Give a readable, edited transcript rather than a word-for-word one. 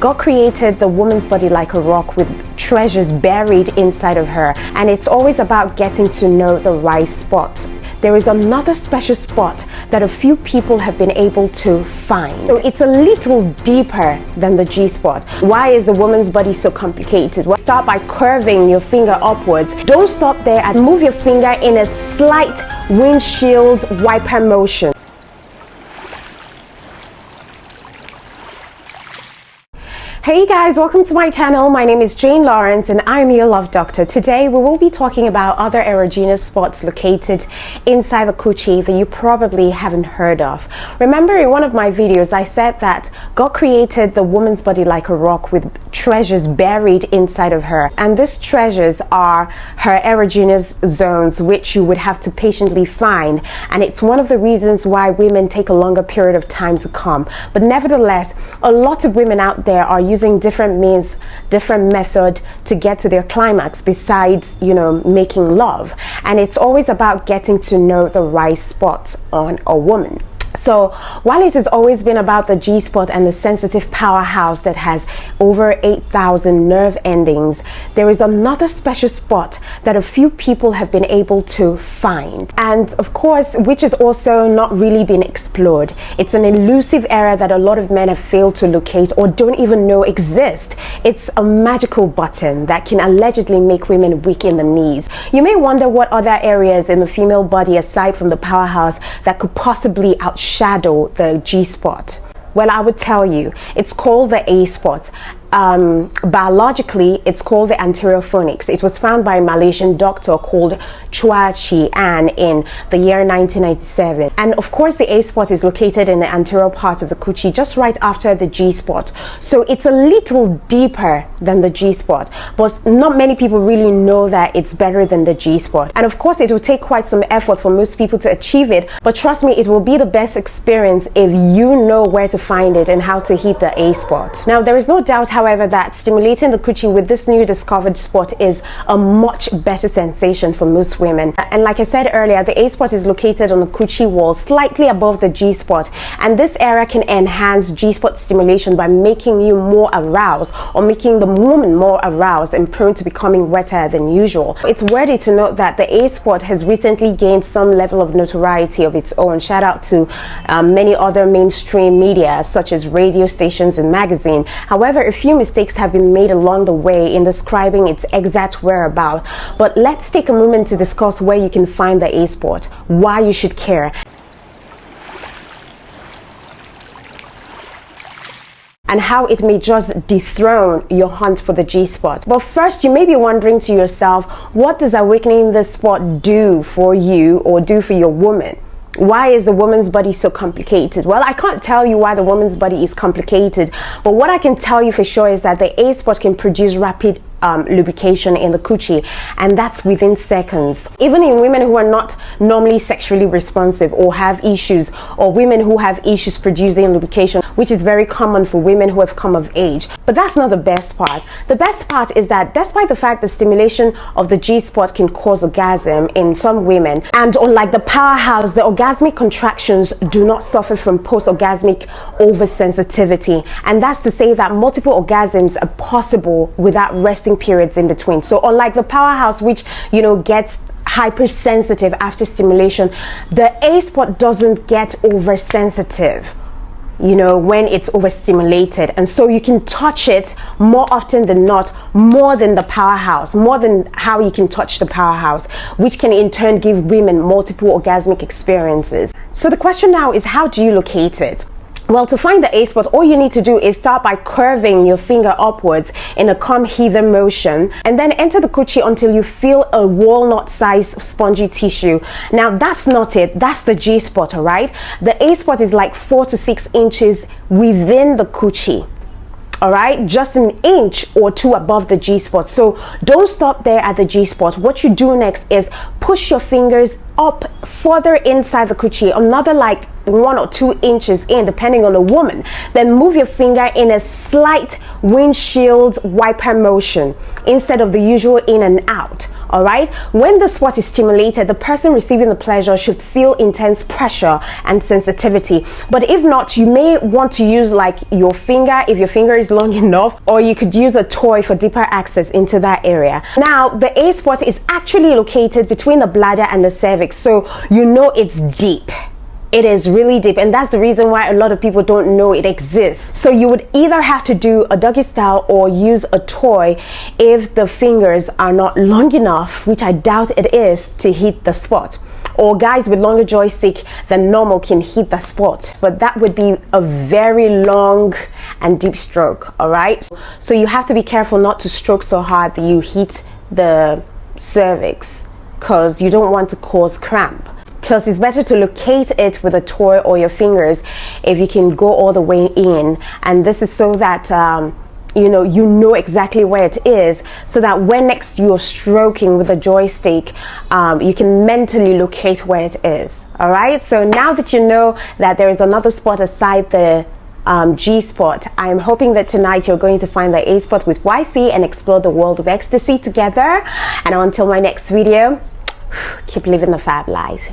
God created the woman's body like a rock with treasures buried inside of her, and it's always about getting to know the right spots. There is another special spot that a few people have been able to find. So it's a little deeper than the G-spot. Why is the woman's body so complicated? Well, start by curving your finger upwards. Don't stop there and move your finger in a slight windshield wiper motion. Hey guys, welcome to my channel. My name is Jane Lawrence and I'm your love doctor. Today we will be talking about other erogenous spots located inside the coochie that you probably haven't heard of. Remember, in one of my videos I said that God created the woman's body like a rock with treasures buried inside of her, and these treasures are her erogenous zones, which you would have to patiently find, and it's one of the reasons why women take a longer period of time to come. But nevertheless, a lot of women out there are using different means, different method to get to their climax besides, making love. And it's always about getting to know the right spots on a woman. So while it has always been about the G-spot and the sensitive powerhouse that has over 8,000 nerve endings, there is another special spot that a few people have been able to find, and of course which has also not really been explored. It's an elusive area that a lot of men have failed to locate or don't even know exist. It's a magical button that can allegedly make women weak in the knees. You may wonder what other areas in the female body aside from the powerhouse that could possibly outshadow the G-spot. Well, I would tell you, it's called the A-spot. Biologically, it's called the anterior fornix. It was found by a Malaysian doctor called Chua Chi An in the year 1997. And of course, the A-spot is located in the anterior part of the coochie, just right after the G-spot. So it's a little deeper than the G-spot, but not many people really know that it's better than the G-spot. And of course, it will take quite some effort for most people to achieve it, but trust me, it will be the best experience if you know where to find it and how to hit the A-spot. Now, there is no doubt, however, that stimulating the coochie with this new discovered spot is a much better sensation for most women. And like I said earlier, the A-spot is located on the coochie wall slightly above the G-spot, and this area can enhance G-spot stimulation by making you more aroused or making the woman more aroused and prone to becoming wetter than usual. It's worthy to note that the A-spot has recently gained some level of notoriety of its own. Shout out to many other mainstream media such as radio stations and magazines. However, a few mistakes have been made along the way in describing its exact whereabouts. But let's take a moment to discuss where you can find the A-spot, why you should care, and how it may just dethrone your hunt for the G-spot. But first, you may be wondering to yourself, what does awakening this spot do for you or do for your woman? Why is the woman's body so complicated? Well, I can't tell you why the woman's body is complicated, but what I can tell you for sure is that the A-spot can produce rapid lubrication in the coochie, and that's within seconds. Even in women who are not normally sexually responsive or have issues, or women who have issues producing lubrication, which is very common for women who have come of age. But that's not the best part. The best part is that despite the fact the stimulation of the G-spot can cause orgasm in some women, and unlike the powerhouse, the orgasmic contractions do not suffer from post-orgasmic oversensitivity, and that's to say that multiple orgasms are possible without resting periods in between. So unlike the powerhouse, which gets hypersensitive after stimulation, the A-spot doesn't get oversensitive when it's overstimulated, and so you can touch it more often than not, more than the powerhouse, more than how you can touch the powerhouse, which can in turn give women multiple orgasmic experiences. So the question now is, how do you locate it? Well, to find the A-spot, all you need to do is start by curving your finger upwards in a come hither motion, and then enter the coochie until you feel a walnut-sized spongy tissue. Now, that's not it. That's the G-spot, all right? The A-spot is like 4 to 6 inches within the coochie. All right, just an inch or two above the G-spot. So don't stop there at the G-spot. What you do next is push your fingers up further inside the coochie, another like 1 or 2 inches in, depending on the woman. Then move your finger in a slight windshield wiper motion instead of the usual in and out. All right, when the spot is stimulated, the person receiving the pleasure should feel intense pressure and sensitivity. But if not, you may want to use like your finger if your finger is long enough, or you could use a toy for deeper access into that area. Now, the A spot is actually located between the bladder and the cervix, so you know it's deep. It is really deep, and that's the reason why a lot of people don't know it exists. So you would either have to do a doggy style or use a toy if the fingers are not long enough, which I doubt it is, to hit the spot. Or guys with longer joystick than normal can hit the spot, but that would be a very long and deep stroke. All right, so you have to be careful not to stroke so hard that you hit the cervix, because you don't want to cause cramp. Plus, it's better to locate it with a toy or your fingers if you can go all the way in. And this is so that you know exactly where it is, so that when next you're stroking with a joystick, you can mentally locate where it is. All right. So now that you know that there is another spot aside the G spot, I'm hoping that tonight you're going to find the A spot with wifey and explore the world of ecstasy together. And until my next video, keep living the fab life.